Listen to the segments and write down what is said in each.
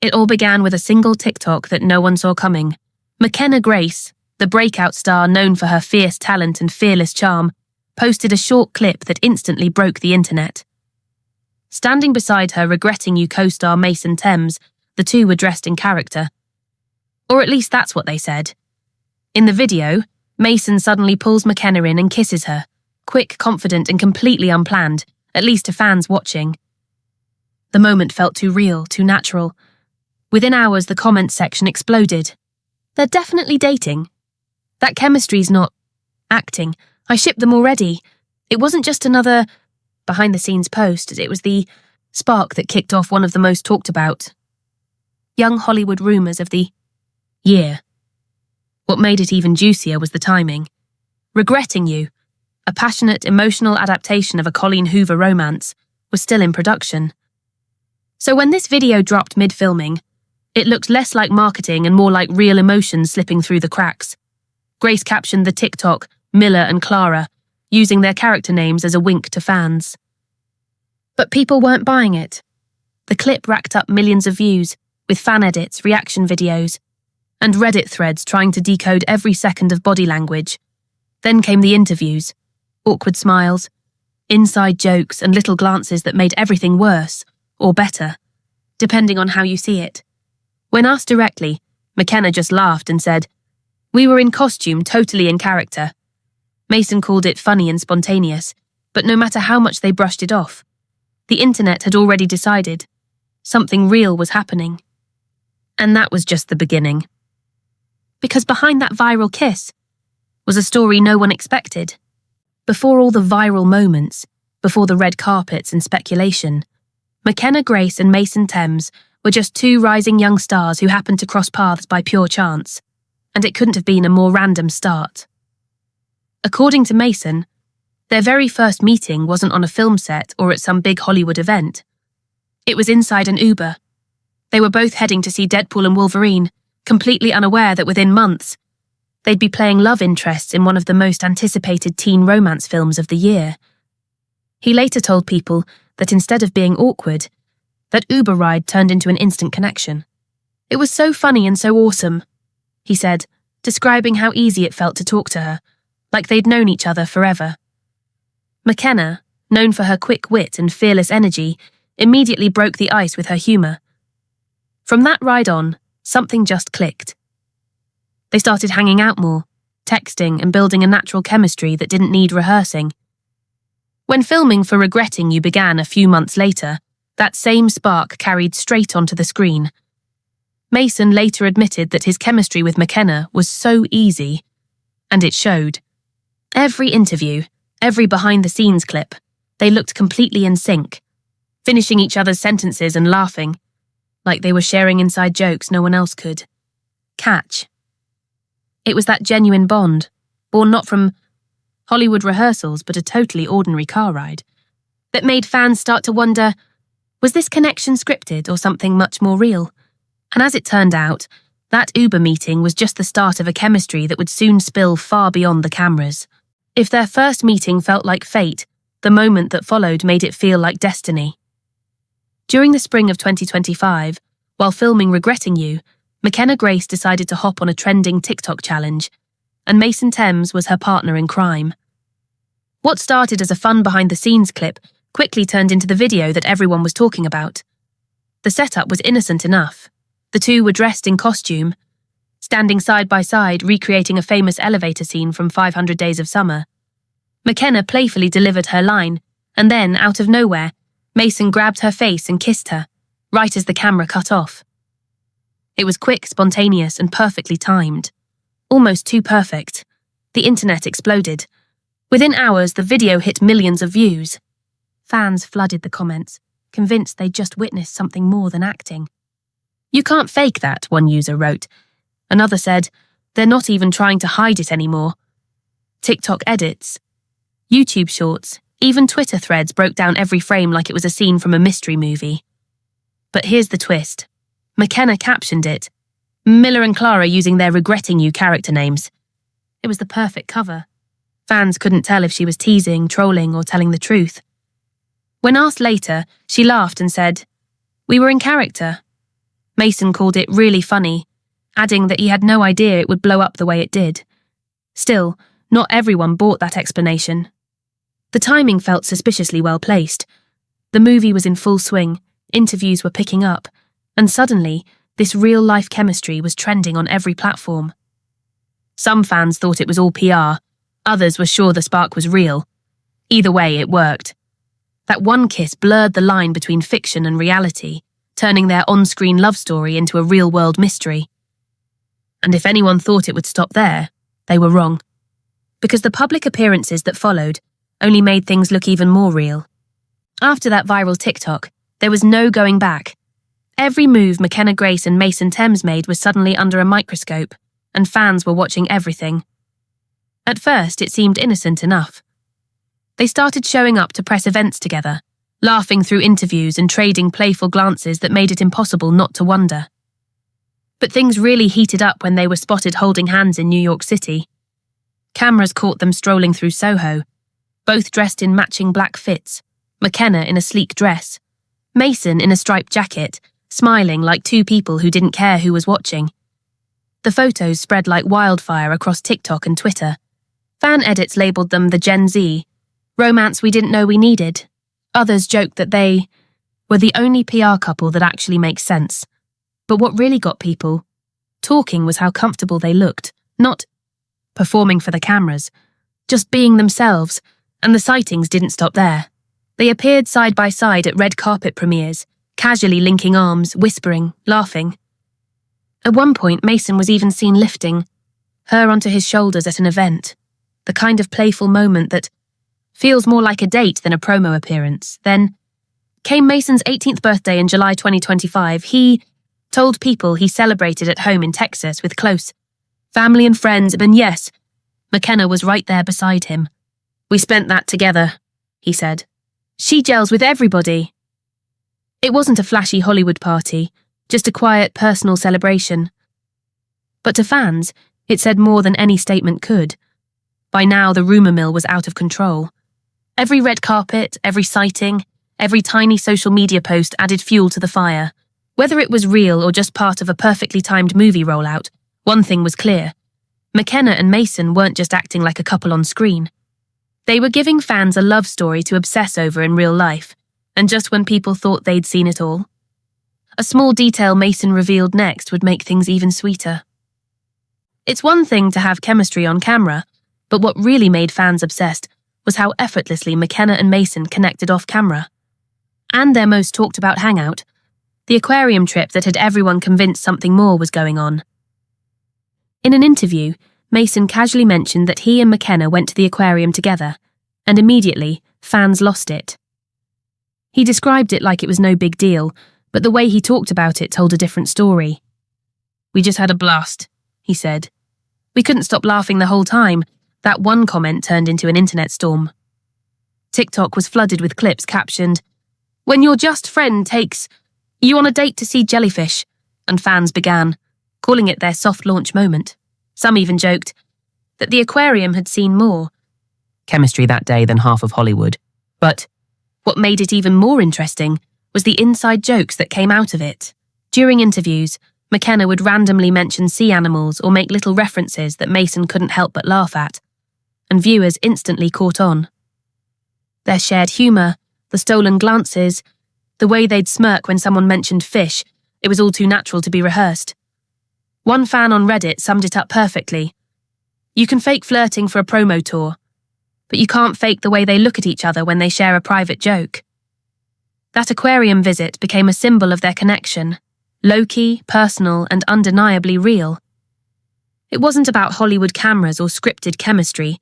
It all began with a single TikTok that no one saw coming. Mckenna Grace, the breakout star known for her fierce talent and fearless charm, posted a short clip that instantly broke the internet. Standing beside her Regretting You co-star Mason Thames, the two were dressed in character. Or at least that's what they said. In the video, Mason suddenly pulls Mckenna in and kisses her, quick, confident and completely unplanned, at least to fans watching. The moment felt too real, too natural. Within hours, the comments section exploded. They're definitely dating. That chemistry's not acting. I shipped them already. It wasn't just another behind-the-scenes post. It was the spark that kicked off one of the most talked about young Hollywood rumours of the year. What made it even juicier was the timing. Regretting You, a passionate, emotional adaptation of a Colleen Hoover romance, was still in production. So when this video dropped mid-filming, it looked less like marketing and more like real emotions slipping through the cracks. Grace captioned the TikTok Miller and Clara, using their character names as a wink to fans. But people weren't buying it. The clip racked up millions of views, with fan edits, reaction videos, and Reddit threads trying to decode every second of body language. Then came the interviews, awkward smiles, inside jokes and little glances that made everything worse, or better, depending on how you see it. When asked directly, Mckenna just laughed and said, "We were in costume, totally in character." Mason called it funny and spontaneous, but no matter how much they brushed it off, the internet had already decided something real was happening. And that was just the beginning. Because behind that viral kiss was a story no one expected. Before all the viral moments, before the red carpets and speculation, Mckenna Grace and Mason Thames were just two rising young stars who happened to cross paths by pure chance, and it couldn't have been a more random start. According to Mason, their very first meeting wasn't on a film set or at some big Hollywood event. It was inside an Uber. They were both heading to see Deadpool and Wolverine, completely unaware that within months, they'd be playing love interests in one of the most anticipated teen romance films of the year. He later told people that instead of being awkward, that Uber ride turned into an instant connection. "It was so funny and so awesome," he said, describing how easy it felt to talk to her, like they'd known each other forever. Mckenna, known for her quick wit and fearless energy, immediately broke the ice with her humour. From that ride on, something just clicked. They started hanging out more, texting and building a natural chemistry that didn't need rehearsing. When filming for Regretting You began a few months later, that same spark carried straight onto the screen. Mason later admitted that his chemistry with Mckenna was so easy, and it showed. Every interview, every behind-the-scenes clip, they looked completely in sync, finishing each other's sentences and laughing, like they were sharing inside jokes no one else could catch. It was that genuine bond, born not from Hollywood rehearsals but a totally ordinary car ride, that made fans start to wonder, was this connection scripted or something much more real? And as it turned out, that Uber meeting was just the start of a chemistry that would soon spill far beyond the cameras. If their first meeting felt like fate, the moment that followed made it feel like destiny. During the spring of 2025, while filming Regretting You, Mckenna Grace decided to hop on a trending TikTok challenge, and Mason Thames was her partner in crime. What started as a fun behind-the-scenes clip quickly turned into the video that everyone was talking about. The setup was innocent enough. The two were dressed in costume, standing side by side recreating a famous elevator scene from 500 Days of Summer. Mckenna playfully delivered her line, and then, out of nowhere, Mason grabbed her face and kissed her, right as the camera cut off. It was quick, spontaneous, and perfectly timed. Almost too perfect. The internet exploded. Within hours, the video hit millions of views. Fans flooded the comments, convinced they'd just witnessed something more than acting. "You can't fake that," one user wrote. Another said, "They're not even trying to hide it anymore." TikTok edits, YouTube shorts, even Twitter threads broke down every frame like it was a scene from a mystery movie. But here's the twist. Mckenna captioned it, "Miller and Clara using their Regretting You character names." It was the perfect cover. Fans couldn't tell if she was teasing, trolling, or telling the truth. When asked later, she laughed and said, "We were in character." Mason called it really funny, adding that he had no idea it would blow up the way it did. Still, not everyone bought that explanation. The timing felt suspiciously well placed. The movie was in full swing, interviews were picking up, and suddenly, this real-life chemistry was trending on every platform. Some fans thought it was all PR, others were sure the spark was real. Either way, it worked. That one kiss blurred the line between fiction and reality, turning their on-screen love story into a real-world mystery. And if anyone thought it would stop there, they were wrong. Because the public appearances that followed only made things look even more real. After that viral TikTok, there was no going back. Every move Mckenna Grace and Mason Thames made was suddenly under a microscope, and fans were watching everything. At first, it seemed innocent enough. They started showing up to press events together, laughing through interviews and trading playful glances that made it impossible not to wonder. But things really heated up when they were spotted holding hands in New York City. Cameras caught them strolling through Soho, both dressed in matching black fits, Mckenna in a sleek dress, Mason in a striped jacket, smiling like two people who didn't care who was watching. The photos spread like wildfire across TikTok and Twitter. Fan edits labelled them the Gen Z, romance we didn't know we needed. Others joked that they were the only PR couple that actually makes sense. But what really got people talking was how comfortable they looked, not performing for the cameras, just being themselves, and the sightings didn't stop there. They appeared side by side at red carpet premieres, casually linking arms, whispering, laughing. At one point, Mason was even seen lifting her onto his shoulders at an event, the kind of playful moment that feels more like a date than a promo appearance. Then came Mason's 18th birthday in July 2025. He told people he celebrated at home in Texas with close family and friends, and yes, Mckenna was right there beside him. "We spent that together," he said. "She gels with everybody." It wasn't a flashy Hollywood party, just a quiet personal celebration. But to fans, it said more than any statement could. By now, the rumour mill was out of control. Every red carpet, every sighting, every tiny social media post added fuel to the fire. Whether it was real or just part of a perfectly timed movie rollout, one thing was clear. Mckenna and Mason weren't just acting like a couple on screen. They were giving fans a love story to obsess over in real life, and just when people thought they'd seen it all. A small detail Mason revealed next would make things even sweeter. It's one thing to have chemistry on camera, but what really made fans obsessed was how effortlessly Mckenna and Mason connected off camera. And their most talked about hangout, the aquarium trip that had everyone convinced something more was going on. In an interview, Mason casually mentioned that he and Mckenna went to the aquarium together, and immediately, fans lost it. He described it like it was no big deal, but the way he talked about it told a different story. "We just had a blast," he said. "We couldn't stop laughing the whole time." That one comment turned into an internet storm. TikTok was flooded with clips captioned, "When your just friend takes you on a date to see jellyfish," and fans began, calling it their soft launch moment. Some even joked that the aquarium had seen more chemistry that day than half of Hollywood. But what made it even more interesting was the inside jokes that came out of it. During interviews, Mckenna would randomly mention sea animals or make little references that Mason couldn't help but laugh at, and viewers instantly caught on. Their shared humour, the stolen glances, the way they'd smirk when someone mentioned fish, it was all too natural to be rehearsed. One fan on Reddit summed it up perfectly. "You can fake flirting for a promo tour, but you can't fake the way they look at each other when they share a private joke." That aquarium visit became a symbol of their connection, low-key, personal, and undeniably real. It wasn't about Hollywood cameras or scripted chemistry.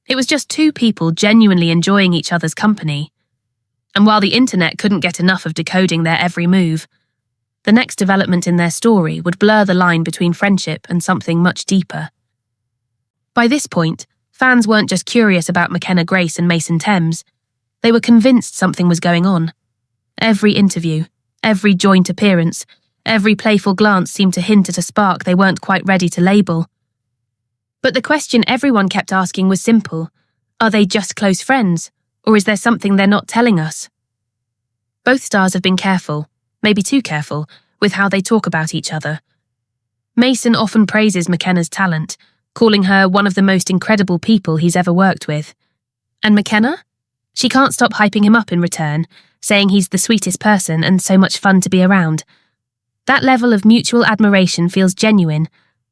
It was just two people genuinely enjoying each other's company. And while the internet couldn't get enough of decoding their every move, the next development in their story would blur the line between friendship and something much deeper. By this point, fans weren't just curious about Mckenna Grace and Mason Thames. They were convinced something was going on. Every interview, every joint appearance, every playful glance seemed to hint at a spark they weren't quite ready to label. But the question everyone kept asking was simple. Are they just close friends, or is there something they're not telling us? Both stars have been careful, maybe too careful, with how they talk about each other. Mason often praises Mckenna's talent, calling her one of the most incredible people he's ever worked with. And Mckenna? She can't stop hyping him up in return, saying he's the sweetest person and so much fun to be around. That level of mutual admiration feels genuine,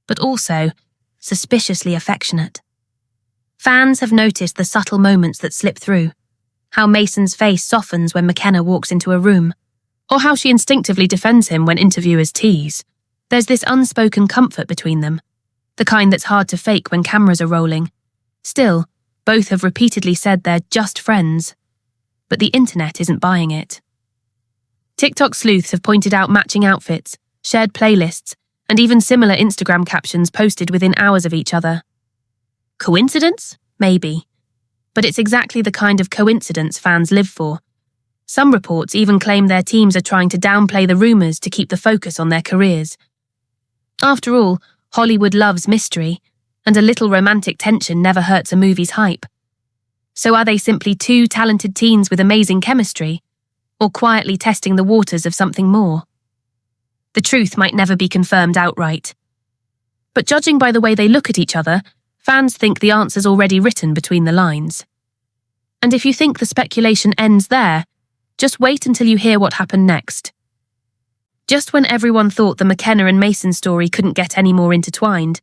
but also suspiciously affectionate. Fans have noticed the subtle moments that slip through, how Mason's face softens when Mckenna walks into a room, or how she instinctively defends him when interviewers tease. There's this unspoken comfort between them, the kind that's hard to fake when cameras are rolling. Still, both have repeatedly said they're just friends, but the internet isn't buying it. TikTok sleuths have pointed out matching outfits, shared playlists, and even similar Instagram captions posted within hours of each other. Coincidence? Maybe. But it's exactly the kind of coincidence fans live for. Some reports even claim their teams are trying to downplay the rumours to keep the focus on their careers. After all, Hollywood loves mystery, and a little romantic tension never hurts a movie's hype. So are they simply two talented teens with amazing chemistry, or quietly testing the waters of something more? The truth might never be confirmed outright. But judging by the way they look at each other, fans think the answer's already written between the lines. And if you think the speculation ends there, just wait until you hear what happened next. Just when everyone thought the Mckenna and Mason story couldn't get any more intertwined,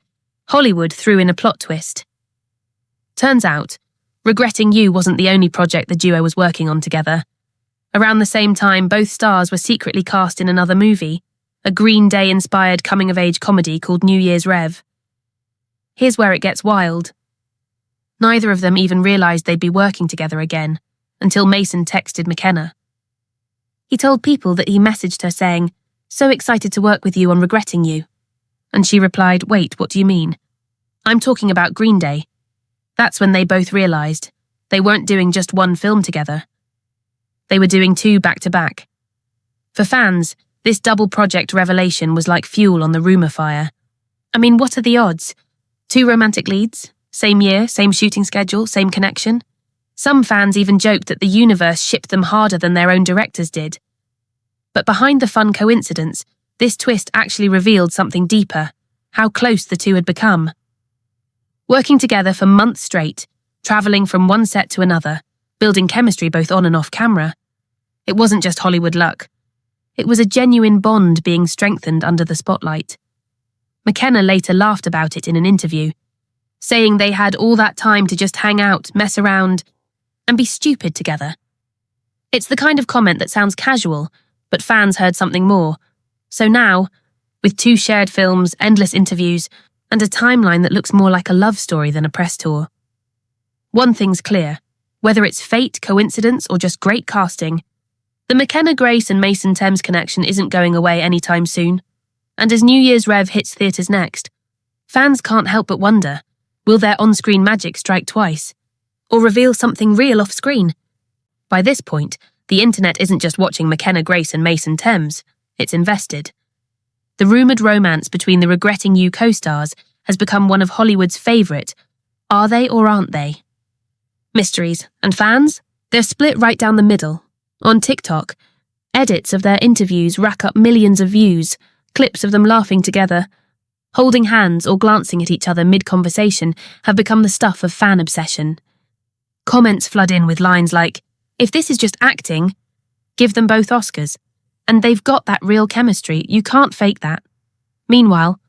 Hollywood threw in a plot twist. Turns out, Regretting You wasn't the only project the duo was working on together. Around the same time, both stars were secretly cast in another movie, a Green Day-inspired coming-of-age comedy called New Year's Rev. Here's where it gets wild. Neither of them even realised they'd be working together again, until Mason texted Mckenna. He told People that he messaged her saying, "So excited to work with you on Regretting You." And she replied, "Wait, what do you mean?" "I'm talking about Green Day." That's when they both realised they weren't doing just one film together. They were doing two back-to-back. For fans, this double project revelation was like fuel on the rumour fire. I mean, what are the odds? Two romantic leads, same year, same shooting schedule, same connection. Some fans even joked that the universe shipped them harder than their own directors did. But behind the fun coincidence, this twist actually revealed something deeper, how close the two had become. Working together for months straight, travelling from one set to another, building chemistry both on and off camera. It wasn't just Hollywood luck. It was a genuine bond being strengthened under the spotlight. Mckenna later laughed about it in an interview, saying they had all that time to just hang out, mess around, and be stupid together. It's the kind of comment that sounds casual, but fans heard something more. So now, with two shared films, endless interviews, and a timeline that looks more like a love story than a press tour. One thing's clear, whether it's fate, coincidence, or just great casting, the Mckenna Grace and Mason Thames connection isn't going away anytime soon. And as New Year's Rev hits theatres next, fans can't help but wonder, will their on-screen magic strike twice? Or reveal something real off-screen? By this point, the internet isn't just watching Mckenna Grace and Mason Thames, it's invested. The rumoured romance between the Regretting You co-stars has become one of Hollywood's favourite. Are they or aren't they? Mysteries. And fans? They're split right down the middle. On TikTok, edits of their interviews rack up millions of views, clips of them laughing together, holding hands or glancing at each other mid-conversation have become the stuff of fan obsession. Comments flood in with lines like, "If this is just acting, give them both Oscars. And they've got that real chemistry, you can't fake that." Meanwhile,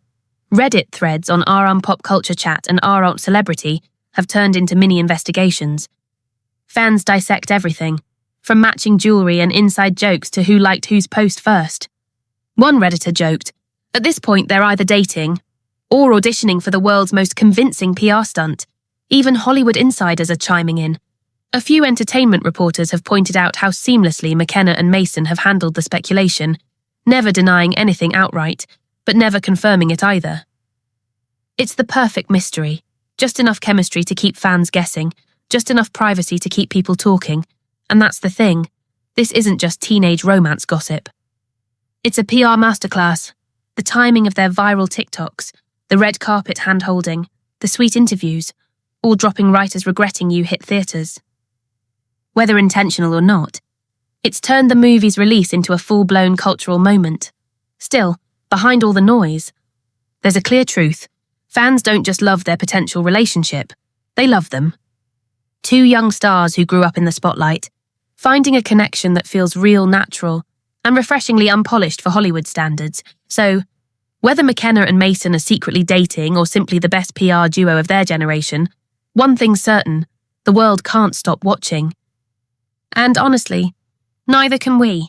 Reddit threads on Pop Culture Chat and Celebrity have turned into mini-investigations. Fans dissect everything, from matching jewellery and inside jokes to who liked whose post first. One Redditor joked, "At this point they're either dating or auditioning for the world's most convincing PR stunt. Even Hollywood insiders are chiming in." A few entertainment reporters have pointed out how seamlessly Mckenna and Mason have handled the speculation, never denying anything outright, but never confirming it either. It's the perfect mystery, just enough chemistry to keep fans guessing, just enough privacy to keep people talking, and that's the thing, this isn't just teenage romance gossip. It's a PR masterclass, the timing of their viral TikToks, the red carpet hand-holding, the sweet interviews, all dropping right as Regretting You hit theatres. Whether intentional or not, it's turned the movie's release into a full-blown cultural moment. Still, behind all the noise, there's a clear truth. Fans don't just love their potential relationship, they love them. Two young stars who grew up in the spotlight, finding a connection that feels real, natural, and refreshingly unpolished for Hollywood standards. So, whether Mckenna and Mason are secretly dating or simply the best PR duo of their generation, one thing's certain, the world can't stop watching. And honestly, neither can we.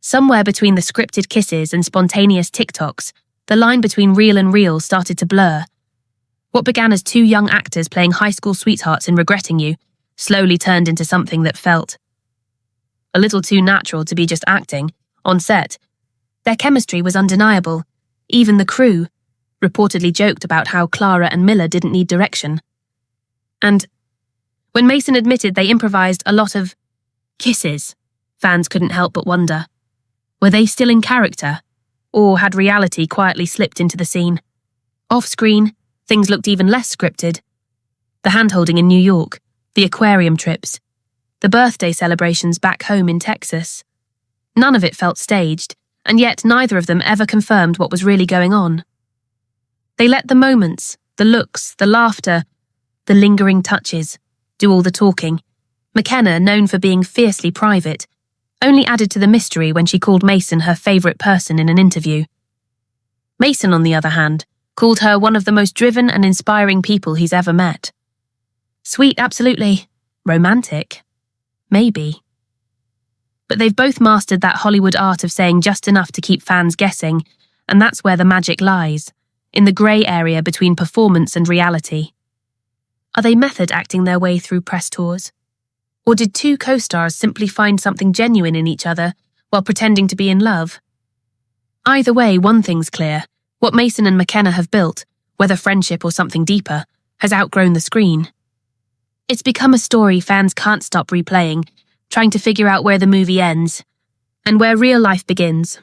Somewhere between the scripted kisses and spontaneous TikToks, the line between real and real started to blur. What began as two young actors playing high school sweethearts in Regretting You slowly turned into something that felt a little too natural to be just acting. On set, their chemistry was undeniable. Even the crew reportedly joked about how Clara and Miller didn't need direction. And when Mason admitted they improvised a lot of kisses, fans couldn't help but wonder, were they still in character, or had reality quietly slipped into the scene? Off-screen, things looked even less scripted. The hand-holding in New York, the aquarium trips, the birthday celebrations back home in Texas. None of it felt staged, and yet neither of them ever confirmed what was really going on. They let the moments, the looks, the laughter, the lingering touches, do all the talking. Mckenna, known for being fiercely private, only added to the mystery when she called Mason her favourite person in an interview. Mason, on the other hand, called her one of the most driven and inspiring people he's ever met. Sweet, absolutely. Romantic? Maybe. But they've both mastered that Hollywood art of saying just enough to keep fans guessing, and that's where the magic lies, in the grey area between performance and reality. Are they method acting their way through press tours? Or did two co-stars simply find something genuine in each other while pretending to be in love? Either way, one thing's clear. What Mason and Mckenna have built, whether friendship or something deeper, has outgrown the screen. It's become a story fans can't stop replaying, trying to figure out where the movie ends and where real life begins.